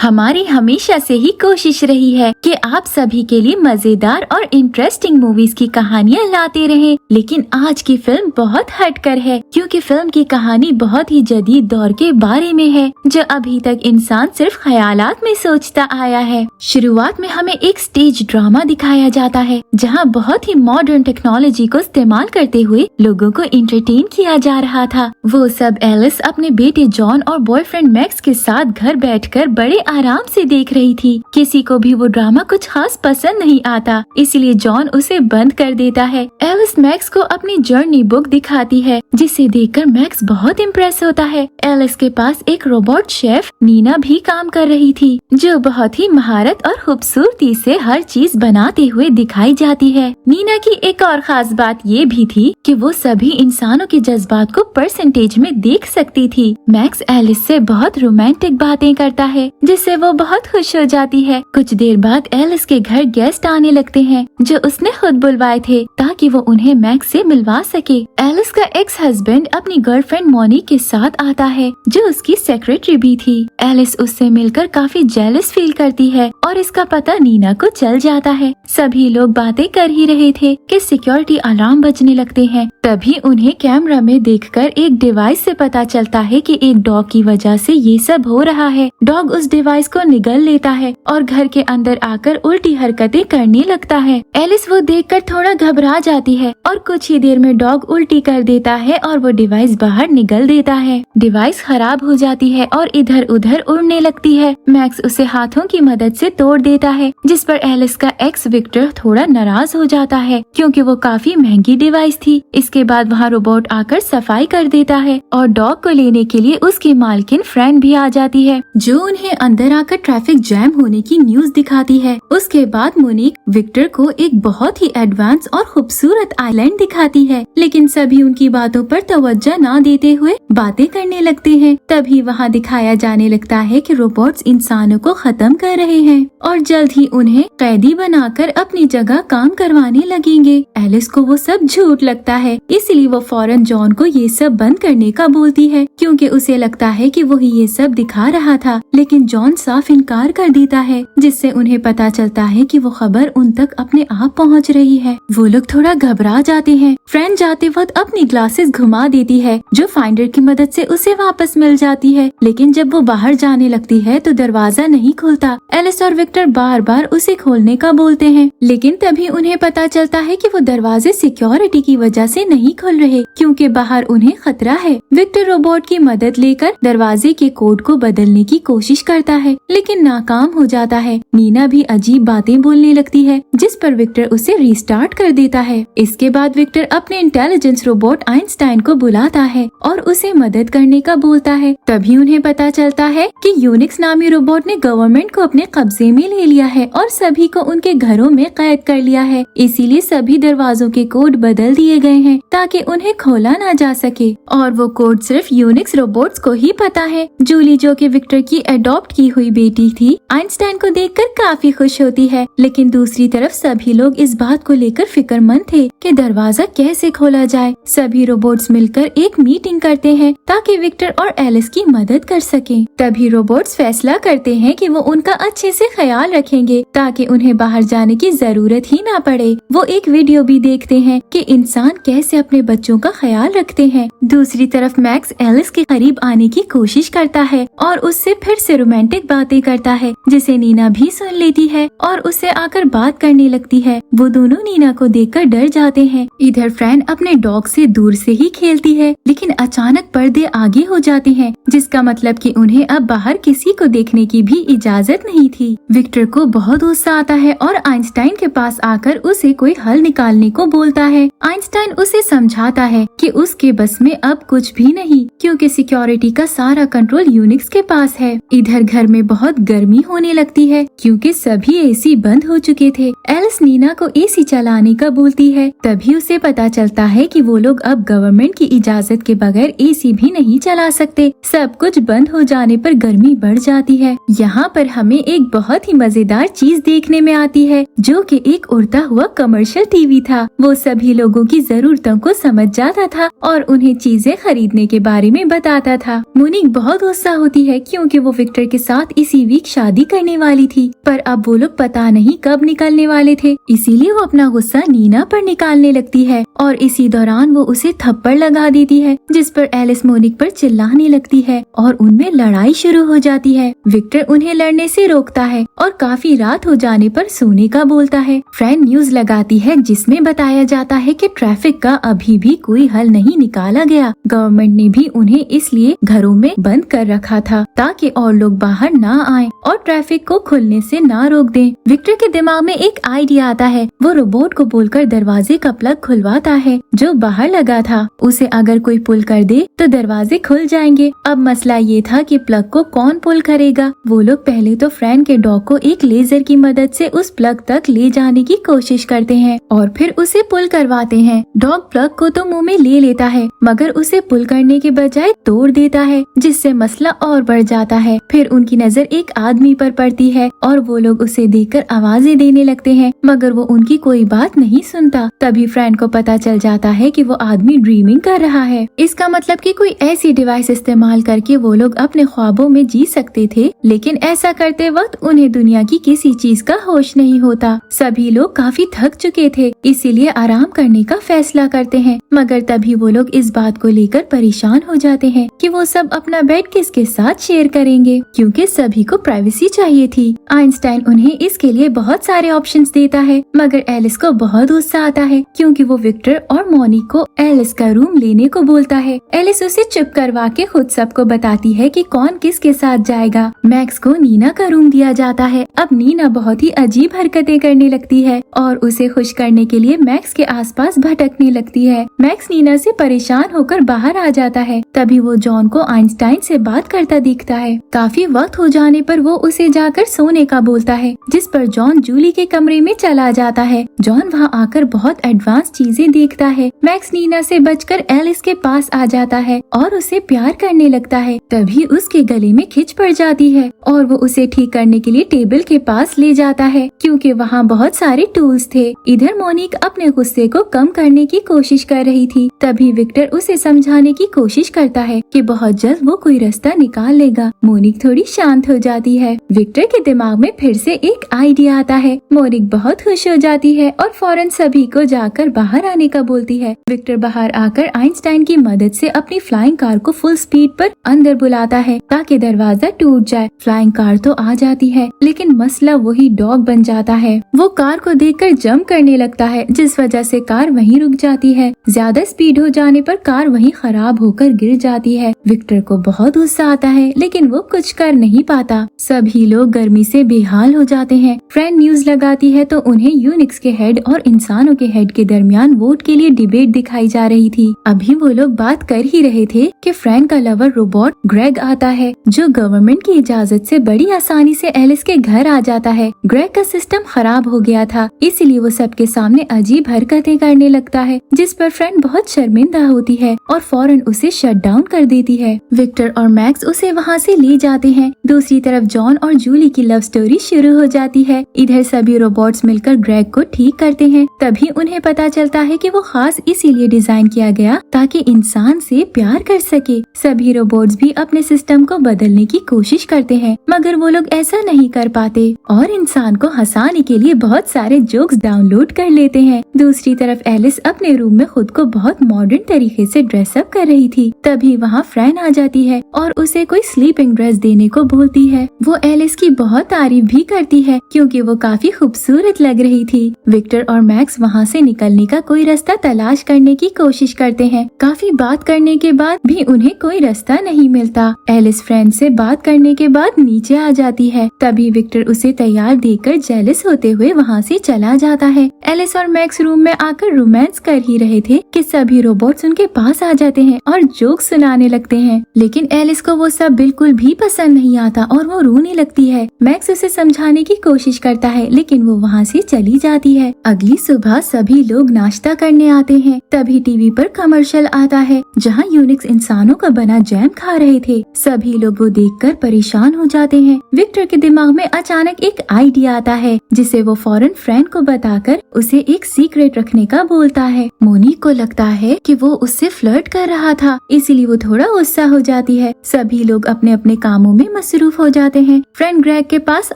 हमारी हमेशा से ही कोशिश रही है कि आप सभी के लिए मजेदार और इंटरेस्टिंग मूवीज की कहानियाँ लाते रहें, लेकिन आज की फिल्म बहुत हटकर है क्योंकि फिल्म की कहानी बहुत ही जदीद दौर के बारे में है जो अभी तक इंसान सिर्फ ख्यालात में सोचता आया है। शुरुआत में हमें एक स्टेज ड्रामा दिखाया जाता है जहाँ बहुत ही मॉडर्न टेक्नोलॉजी को इस्तेमाल करते हुए लोगों को एंटरटेन किया जा रहा था। वो सब एलिस अपने बेटे जॉन और बॉयफ्रेंड मैक्स के साथ घर बैठकर बड़े आराम से देख रही थी। किसी को भी वो ड्रामा कुछ खास पसंद नहीं आता, इसलिए जॉन उसे बंद कर देता है। एलिस मैक्स को अपनी जर्नी बुक दिखाती है जिसे देखकर मैक्स बहुत इम्प्रेस होता है। एलिस के पास एक रोबोट शेफ नीना भी काम कर रही थी जो बहुत ही महारत और खूबसूरती से हर चीज बनाते हुए दिखाई जाती है। नीना की एक और खास बात ये भी थी कि वो सभी इंसानों के जज्बात को परसेंटेज में देख सकती थी। मैक्स एलिस से बहुत रोमांटिक बातें करता है जिससे वो बहुत खुश हो जाती है। कुछ देर बाद एलिस के घर गेस्ट आने लगते हैं जो उसने खुद बुलवाए थे ताकि वो उन्हें मैक्स से मिलवा सके। एलिस का एक्स हस्बैंड अपनी गर्लफ्रेंड मोनी के साथ आता है जो उसकी सेक्रेटरी भी थी। एलिस उससे मिलकर काफी जेलस फील करती है और इसका पता नीना को चल जाता है। सभी लोग बातें कर ही रहे थे कि सिक्योरिटी अलार्म बजने लगते हैं। तभी उन्हें कैमरा में देखकर एक डिवाइस से पता चलता है कि एक डॉग की वजह से ये सब हो रहा है। डॉग उस डिवाइस को निगल लेता है और घर के अंदर आकर उल्टी हरकतें करने लगता है। एलिस वो देखकर थोड़ा घबरा जाती है और कुछ ही देर में डॉग उल्टी कर देता है और वो डिवाइस बाहर निगल देता है। डिवाइस खराब हो जाती है और इधर उधर उड़ने लगती है। मैक्स उसे हाथों की मदद से तोड़ देता है जिस पर एलिस का एक्स विक्टर थोड़ा नाराज हो जाता है क्योंकि वो काफी महंगी डिवाइस थी। इसके बाद वहाँ रोबोट आकर सफाई कर देता है और डॉग को लेने के लिए उसकी मालकिन फ्रेंड भी आ जाती है जो उन्हें अंदर आकर ट्रैफिक जैम होने की न्यूज दिखाती है। उसके बाद मोनिक विक्टर को एक बहुत ही एडवांस और खूबसूरत आइलैंड दिखाती है, लेकिन सभी उनकी बातों पर तवज्जो न देते हुए बातें करने लगते हैं। तभी वहाँ दिखाया जाने लगता है कि रोबोट्स इंसानों को खत्म कर रहे हैं और जल्द ही उन्हें कैदी बनाकर अपनी जगह काम करवाने लगेंगे। एलिस को वो सब झूठ लगता है, इसलिए वो फौरन जॉन को ये सब बंद करने का बोलती है क्योंकि उसे लगता है कि वो ही ये सब दिखा रहा था। लेकिन जॉन साफ इनकार कर देता है जिससे उन्हें पता चलता है कि वो खबर उन तक अपने आप पहुंच रही है। वो लोग थोड़ा घबरा जाते हैं। फ्रेंड जाते वक्त अपनी ग्लासेस घुमा देती है जो फाइंडर की मदद से उसे वापस मिल जाती है, लेकिन जब वो बाहर जाने लगती है तो दरवाजा नहीं खुलता। एलिस और विक्टर बार बार उसे खोलने का बोलते हैं, लेकिन तभी उन्हें पता चलता है कि वो दरवाजे सिक्योरिटी की वजह से नहीं खुल रहे क्योंकि बाहर उन्हें खतरा है। विक्टर रोबोट की मदद लेकर दरवाजे के कोड को बदलने की कोशिश करता है लेकिन नाकाम हो जाता है। नीना भी अजीब बातें बोलने लगती है जिस पर विक्टर उसे रीस्टार्ट कर देता है। इसके बाद विक्टर अपने इंटेलिजेंस रोबोट आइंस्टाइन को बुलाता है और उसे मदद करने का बोलता है। तभी उन्हें पता चलता है कि यूनिक्स नामी रोबोट ने गवर्नमेंट को अपने कब्जे में ले लिया है और सभी को उनके घरों में कैद कर लिया है। इसीलिए सभी दरवाजों के कोड बदल दिए गए हैं ताकि उन्हें खोला ना जा सके और वो कोड सिर्फ यूनिक्स रोबोट्स को ही पता है। जूली जो कि विक्टर की अडॉप्ट की हुई बेटी थी, आइंस्टाइन को देखकर काफी खुश होती है, लेकिन दूसरी तरफ सभी लोग इस बात को लेकर फिक्रमंद थे कि दरवाजा कैसे खोला जाए। सभी रोबोट्स मिलकर एक मीटिंग करते हैं ताकि विक्टर और एलिस की मदद कर सकें। तभी रोबोट्स फैसला करते हैं कि वो उनका अच्छे से ख्याल रखेंगे ताकि उन्हें बाहर जाने की जरूरत ही ना पड़े। वो एक वीडियो भी देखते हैं कि इंसान कैसे अपने बच्चों का ख्याल रखते हैं। दूसरी तरफ मैक्स एलिस के करीब आने की कोशिश करता है और उससे फिर से रोमांटिक बातें करता है जिसे नीना भी सुन लेती है और उससे आकर बात करने लगती है। वो दोनों नीना को देखकर डर जाते हैं। इधर फ्रेंड अपने डॉग से दूर से ही खेलती है, लेकिन अचानक पर्दे आगे हो जाते हैं जिसका मतलब कि उन्हें अब बाहर किसी को देखने की भी इजाजत नहीं थी। विक्टर को बहुत गुस्सा आता है और आइंस्टाइन के पास आकर उसे कोई हल निकालने को बोलता है। आइंस्टाइन उसे समझाता है कि उसके बस में अब कुछ भी नहीं क्योंकि सिक्योरिटी का सारा कंट्रोल यूनिक्स के पास है। इधर घर में बहुत गर्मी होने लगती है क्योंकि सभी एसी बंद हो चुके थे। एलिस नीना को एसी चलाने का बोलती है। तभी उसे पता चलता है कि वो लोग अब गवर्नमेंट की इजाजत के बगैर एसी भी नहीं चला सकते। सब कुछ बंद हो जाने पर गर्मी बढ़ जाती है। यहाँ पर हमें एक बहुत ही मजेदार चीज देखने में आती है जो कि एक उड़ता हुआ कमर्शियल टीवी था। वो सभी लोगों की जरूरतों को समझ जाता था और उन्हें चीजें खरीदने के बारे में बताता था। मोनिक बहुत गुस्सा होती है क्योंकि वो विक्टर के साथ इसी वीक शादी करने वाली थी, पर अब वो लोग पता नहीं कब निकलने वाले थे, इसीलिए वो अपना गुस्सा नीना पर निकालने लगती है और इसी दौरान वो उसे थप्पड़ लगा देती है, जिस पर एलिस मोनिक पर चिल्लाने लगती है और उनमें लड़ाई शुरू हो जाती है। विक्टर उन्हें लड़ने से रोकता है और काफी रात हो जाने पर सोने का बोलता है। फ्रेंड न्यूज लगाती है जिसमें बताया जाता है कि ट्रैफिक का अभी भी कोई हल नहीं निकाला गया। गवर्नमेंट ने भी उन्हें इसलिए घरों में बंद कर रखा था ताकि और लोग बाहर ना आएं और ट्रैफिक को खुलने से ना रोक दें। विक्टर के दिमाग में एक आइडिया आता है। वो रोबोट को बोलकर दरवाजे का प्लग खुलवाता है जो बाहर लगा था। उसे अगर कोई पुल कर दे तो दरवाजे खुल जाएंगे। अब मसला ये था कि प्लग को कौन पुल करेगा। वो लोग पहले तो फ्रैंक के डॉग को एक लेजर की मदद से उस प्लग तक ले जाने की कोशिश करते हैं और फिर उसे पुल करवाते हैं। डॉग प्लग को तो मुंह में ले लेता है मगर उसे पुल करने के बजाय तोड़ देता है, जिससे मसला और बढ़ जाता है। फिर उनकी नजर एक आदमी पर पड़ती है और वो लोग उसे देखकर आवाजें देने लगते हैं मगर वो उनकी कोई बात नहीं सुनता। तभी फ्रैंक को पता चल जाता है कि वो आदमी ड्रीमिंग कर रहा है। इसका मतलब कि कोई ऐसी डिवाइस इस्तेमाल करके वो लोग अपने ख्वाबों में जी सकते थे, लेकिन ऐसा करते वक्त उन्हें दुनिया की किसी चीज का होश नहीं होता। सभी लोग काफी थक चुके थे, इसीलिए आराम करने का फैसला करते हैं। मगर तभी वो लोग इस बात को लेकर परेशान हो जाते हैं कि वो सब अपना बेड किसके साथ शेयर करेंगे, क्योंकि सभी को प्राइवेसी चाहिए थी। आइंस्टाइन उन्हें इसके लिए बहुत सारे ऑप्शंस देता है मगर एलिस को बहुत गुस्सा आता है क्योंकि वो विक्टर और मोनिक को एलिस का रूम लेने को बोलता है। एलिस उसे चुप करवा के खुद सबको बताती है कि कौन किसके साथ जाएगा। मैक्स को नीना का रूम दिया जाता है। अब नीना बहुत ही अजीब हरकतें करने लगती है और उसे खुश करने के लिए मैक्स के आसपास भटकने लगती है। मैक्स नीना से परेशान होकर बाहर आ जाता है। तभी वो जॉन को आइंस्टाइन से बात करता दिखता है। काफी वक्त हो जाने पर वो उसे जाकर सोने का बोलता है, जिस पर जॉन जूली के कमरे में चला जाता है। जॉन वहाँ आकर बहुत एडवांस चीजें देखता है। मैक्स नीना से बचकर एलिस के पास आ जाता है और उसे प्यार करने लगता है। तभी उसके गले में खिंच पड़ जाती है और वो उसे ठीक करने के लिए टेबल के पास ले जाता है क्योंकि वहाँ बहुत सारे टूल्स थे। इधर मोनिक अपने गुस्से को कम करने की कोशिश कर रही थी। तभी विक्टर उसे समझाने की कोशिश करता है कि बहुत जल्द वो कोई रास्ता निकाल लेगा। मोनिक थोड़ी शांत हो जाती है। विक्टर के दिमाग में फिर से एक आइडिया आता है। मोनिक बहुत खुश हो जाती है और फौरन सभी को जाकर बाहर आने का बोलती है। विक्टर बाहर आकर आइंस्टाइन की मदद से अपनी फ्लाइंग कार को फुल स्पीड पर अंदर बुलाता है ताकि दरवाजा टूट जाए। फ्लाइंग कार तो आ जाती है लेकिन मसला वही डॉग बन जाता है। वो कार को देखकर जंप करने लगता है, जिस वजह से कार वहीं रुक जाती है। ज्यादा स्पीड हो जाने पर कार वहीं खराब होकर गिर जाती है। विक्टर को बहुत गुस्सा आता है लेकिन वो कुछ कर नहीं पाता। सभी लोग गर्मी से बेहाल हो जाते हैं। फ्रेंड न्यूज लगाती है तो उन्हें यूनिक्स के हेड और इंसानों के हेड के दरमियान वोट के लिए डिबेट दिखाई जा रही थी। अभी वो लोग बात कर ही रहे थे कि फ्रैंक का लवर रोबोट ग्रेग आता है जो गवर्नमेंट की इजाजत से बड़ी आसानी से एलिस के घर आ जाता है। ग्रेग का सिस्टम खराब हो गया था, इसलिए वो सबके सामने अजीब हरकतें करने लगता है, जिस पर फ्रेंड बहुत शर्मिंदा होती है और फौरन उसे शट डाउन कर देती है। विक्टर और मैक्स उसे वहाँ से ले जाते हैं। दूसरी तरफ जॉन और जूली की लव स्टोरी शुरू हो जाती है। इधर सभी रोबोट्स मिलकर ग्रेग को ठीक करते हैं। तभी उन्हें पता चलता है कि वो खास इसीलिए डिजाइन किया गया ताकि इंसान से प्यार कर सके। सभी रोबोट्स भी अपने सिस्टम को बदलने की कोशिश करते हैं मगर वो लोग ऐसा नहीं कर पाते और इंसान को हंसाने के लिए बहुत सारे जोक्स डाउनलोड कर लेते हैं। दूसरी तरफ एलिस अपने रूम में खुद को बहुत मॉडर्न तरीके से ड्रेसअप कर रही थी। तभी वहाँ फ्रैन आ जाती है और उसे कोई स्लीपिंग ड्रेस देने को बोलती है। वो एलिस की बहुत तारीफ भी करती है क्योंकि वो काफी खूबसूरत लग रही थी। विक्टर और मैक्स वहाँ से निकलने का कोई रास्ता तलाश करने की कोशिश करते हैं। काफी बात करने के बाद भी उन्हें कोई रास्ता नहीं मिलता। एलिस फ्रेंड से बात करने के बाद नीचे आ जाती है। तभी विक्टर उसे तैयार देखकर जेलस होते हुए वहाँ से चला जाता है। एलिस और मैक्स रूम में आकर रोमांस कर ही रहे थे कि सभी रोबोट्स उनके पास आ जाते हैं और जोक सुनाने लगते हैं। लेकिन एलिस को वो सब बिल्कुल भी पसंद नहीं आता और वो रोने लगती है। मैक्स उसे समझाने की कोशिश करता है लेकिन वो वहाँ से चली जाती है। अगली सुबह सभी लोग नाश्ता करने आते हैं। तभी टीवी पर कमर्शियल आता है जहाँ यूनिक्स इंसानों का बना जैम खा रहे थे। सभी लोग वो देखकर परेशान हो जाते हैं। विक्टर के दिमाग में अचानक एक आइडिया आता है जिसे वो फौरन फ्रेंड को बताकर उसे एक सीक्रेट रखने का बोलता है। मोनिक को लगता है कि वो उससे फ्लर्ट कर रहा था, इसीलिए वो थोड़ा गुस्सा हो जाती है। सभी लोग अपने अपने कामों में मसरूफ हो जाते हैं। फ्रेंड ग्रेग के पास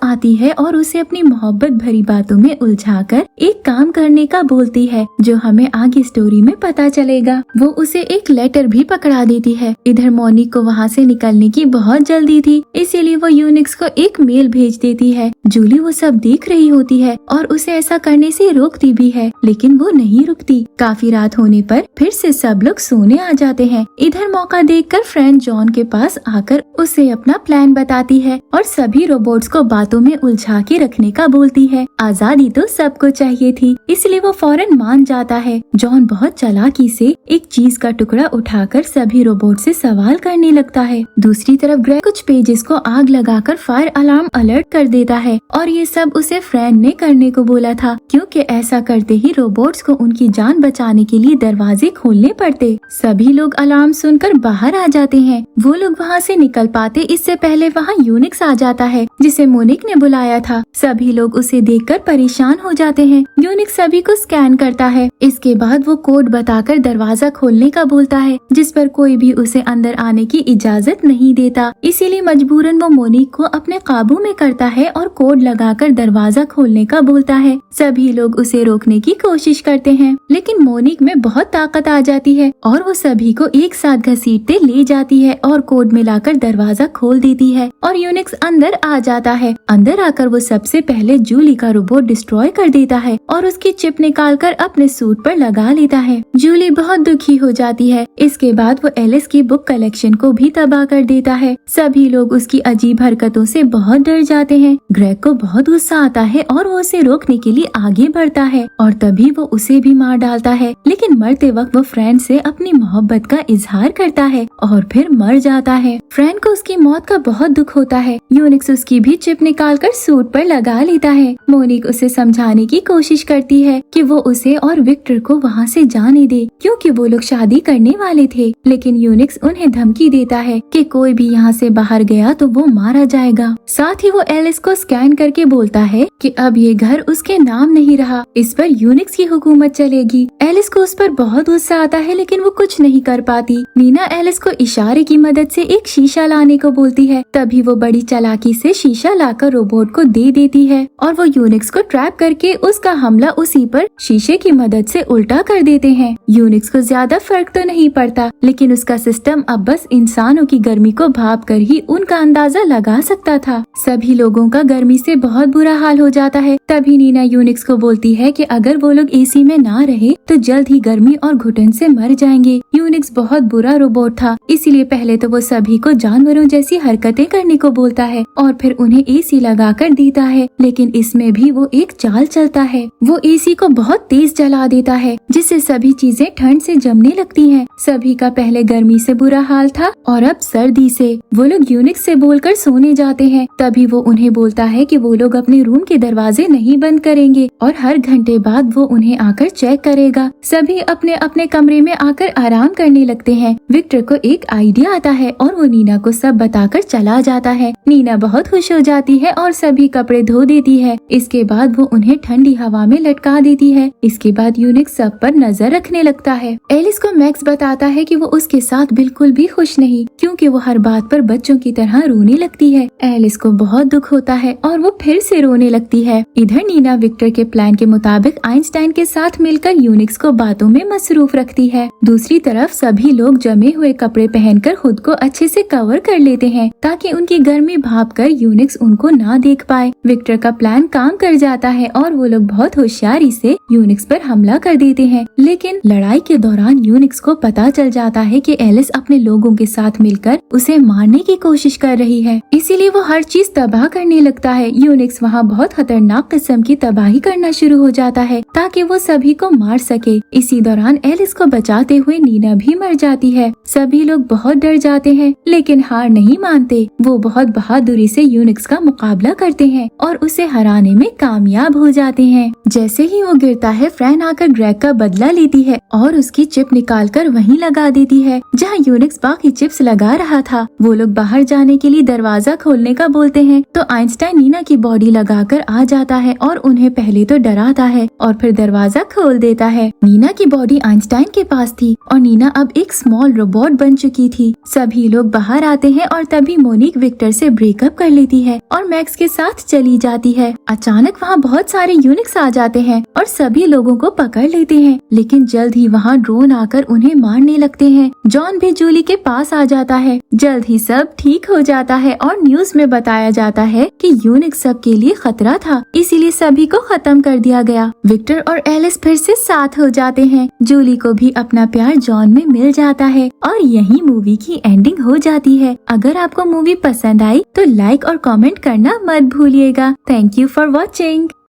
आती है और उसे अपनी मोहब्बत भरी बातों में उलझाकर एक काम करने का बोलती है जो हमें आगे स्टोरी में पता चलेगा। वो उसे एक लेटर भी पकड़ा देती है। इधर मोनिक को वहाँ से निकलने की बहुत जल्दी थी, इसीलिए वो यूनिक्स को एक मेल भेज देती है। जूली वो सब देख रही होती है और उसे ऐसा करने से रोकती भी है, लेकिन वो नहीं रुकती। काफी रात होने पर फिर से सब लोग सोने आ जाते हैं। इधर मौका देखकर फ्रेंड जॉन के पास आकर उसे अपना प्लान बताती है और सभी रोबोट्स को बातों में उलझा के रखने का बोलती है। आजादी तो सबको चाहिए थी, इसलिए वो फौरन मान जाता है। जॉन बहुत चालाकी से एक चीज का टुकड़ा उठाकर सभी रोबोट से सवाल करने लगता है। दूसरी तरफ ग्रेग कुछ पेजेस को आग लगाकर फायर अलार्म अलर्ट कर देता है और ये सब उसे फ्रेंड ने करने को बोला था, क्योंकि ऐसा करते ही रोबोट्स को उनकी जान बचाने के लिए दरवाजे खोलने पड़ते। सभी लोग अलार्म सुनकर बाहर आ जाते हैं। वो लोग वहाँ से निकल पाते इससे पहले वहाँ यूनिक्स आ जाता है जिसे मोनिक ने बुलाया था। सभी लोग उसे देखकर परेशान हो जाते हैं। यूनिक्स सभी को स्कैन करता है। इसके बाद वो कोड बताकर दरवाजा खोलने का बोलता है, जिस पर कोई भी उसे अंदर आने की इजाजत नहीं देता। इसीलिए मजबूरन वो मोनिक को अपने काबू में करता है और कोड लगाकर दरवाजा खोलने का बोलता है। सभी लोग उसे रोकने की कोशिश करते हैं, लेकिन मोनिक में बहुत ताकत आ जाती है और वो सभी को एक साथ घसीटते ले जाती है और कोड मिलाकर दरवाजा खोल देती है और यूनिक्स अंदर आ जाता है। अंदर आकर वो सबसे पहले जूली का रोबोट डिस्ट्रॉय कर देता है और उसकी चिप निकालकर अपने सूट पर लगा लेता है। जूली बहुत दुखी हो जाती है। इसके बाद वो एलिस की बुक कलेक्शन को भी तबाह कर देता है। सभी लोग उसकी अजीब हरकतों से बहुत डर जाते हैं। ग्रेग को बहुत गुस्सा आता है और वो उसे रोकने के लिए आगे बढ़ता है और तभी वो उसे भी मार डालता है, लेकिन मरते वक्त वो फ्रेंड से अपनी मोहब्बत का इजहार करता है और फिर मर जाता है। फ्रेंड को उसकी मौत का बहुत दुख होता है। यूनिक्स उसकी भी चिप निकालकर सूट पर लगा लेता है। मोनिक उसे समझाने की कोशिश करती है कि वो उसे और विक्टर को वहाँ से जाने दे, क्योंकि वो लोग शादी करने वाले थे। लेकिन यूनिक्स उन्हें धमकी देता है कि कोई भी यहाँ से बाहर गया तो वो मारा जाएगा। साथ ही वो एलिस को स्कैन करके बोलता है कि अब ये घर उसके नाम नहीं रहा, इस पर यूनिक्स की हुकूमत चलेगी। एलिस को उस पर बहुत गुस्सा आता है, लेकिन वो कुछ नहीं कर पाती। नीना एलिस को इशारे की मदद से एक शीशा लाने को बोलती है। तभी वो बड़ी चालाकी से शीशा लाकर रोबोट को दे देती है और वो यूनिक्स को ट्रैप करके उसका हमला उसी पर शीशे की मदद से उल्टा कर देते हैं। यूनिक्स को ज्यादा फर्क तो नहीं पड़ता, लेकिन उसका सिस्टम अब बस इंसानों की गर्मी को भाप कर ही उनका अंदाजा लगा सकता था। सभी लोगों का गर्मी से बहुत बुरा हाल हो जाता है। तभी नीना यूनिक्स को बोलती है कि अगर वो लोग एसी में ना रहे तो जल्द ही गर्मी और घुटन से मर जाएंगे। यूनिक्स बहुत बुरा रोबोट था, इसीलिए पहले तो वो सभी को जानवरों जैसी हरकतें करने को बोलता है और फिर उन्हें एसी लगा कर देता है, लेकिन इसमें भी वो एक चाल चलता है। वो एसी को बहुत तेज जला देता है, जिससे सभी चीजें ठंड से जमने लगती हैं। सभी का पहले गर्मी से बुरा हाल था और अब सर्दी से। वो लोग यूनिक्स से बोलकर सोने जाते हैं। तभी वो उन्हें बोलता है कि वो लोग अपने रूम के दरवाजे नहीं बंद करेंगे और हर घंटे बाद वो उन्हें आकर चेक करेगा। सभी अपने अपने कमरे में आकर आराम करने लगते हैं। विक्टर को एक आइडिया आता है और वो नीना को सब बताकर चला जाता है। नीना बहुत खुश हो जाती है और सभी कपड़े धो देती है। इसके बाद वो उन्हें ठंडी हवा में लटका देती है। इसके बाद यूनिक्स सब पर नजर रखने लगता है। एलिस को मैक्स बताता है कि वो उसके साथ बिल्कुल भी खुश नहीं, क्योंकि वो हर बात पर बच्चों की तरह रोने लगती है। एलिस को बहुत दुख होता है और वो फिर से रोने लगती है। इधर नीना विक्टर के प्लान के मुताबिक आइंस्टाइन के साथ मिलकर यूनिक्स को बातों में मसरूफ रखती है। दूसरी तरफ सभी लोग जमे हुए कपड़े पहनकर खुद को अच्छे से कवर कर लेते हैं ताकि उनकी गर्मी भाप कर यूनिक्स उनको ना देख पाए। विक्टर का प्लान काम कर जाता है और वो लोग बहुत होशियारी से यूनिक्स पर हमला कर देते हैं। लेकिन लड़ाई के दौरान यूनिक्स को पता चल जाता है कि एलिस अपने लोगों के साथ मिलकर उसे मारने की कोशिश कर रही है, इसीलिए वो हर चीज तबाह करने लगता है। यूनिक्स वहाँ बहुत खतरनाक किस्म की तबाही करना शुरू हो जाता है ताकि वो सभी को मार सके। इसी दौरान एलिस को बचाते हुए नीना भी मर जाती है। सभी लोग बहुत डर जाते हैं लेकिन हार नहीं मानते। वो बहुत बहादुरी से यूनिक्स का मुकाबला करते हैं और उसे हराने में कामयाब हो जाते हैं। जैसे ही वो गिरता है, फ्रैन आकर ग्रेग का बदला लेती है और उसकी चिप निकालकर वहीं लगा देती है जहाँ यूनिक्स बाकी चिप्स लगा रहा था। वो लोग बाहर जाने के लिए दरवाजा खोलने का बोलते हैं तो आइंस्टाइन नीना की बॉडी लगाकर आ जाता है और उन्हें पहले तो डराता है और फिर दरवाजा खोल देता है। नीना की बॉडी आइंस्टाइन के पास थी और नीना अब एक स्मॉल रोबोट बन चुकी थी। सभी लोग बाहर आते हैं और तभी मोनिक विक्टर से ब्रेकअप कर लेती है और मैक्स के साथ चली जाती है। अचानक वहाँ बहुत सारे यूनिक्स आ जाते हैं और सभी लोगों को पकड़ लेते हैं, लेकिन जल्द ही वहाँ ड्रोन आकर उन्हें मारने लगते हैं। जॉन भी जूली के पास आ जाता है। जल्द ही सब ठीक हो जाता है और न्यूज में बताया जाता है कि यूनिक्स सबके लिए खतरा था, इसीलिए सभी को खत्म कर दिया गया। विक्टर और एलिस फिर से साथ हो जाते हैं। जूली को भी अपना प्यार जॉन में मिल जाता है और यही मूवी की एंडिंग हो जाती है। अगर आपको मूवी पसंद आई तो लाइक और कमेंट करना मत भूलिएगा। Thank you for watching.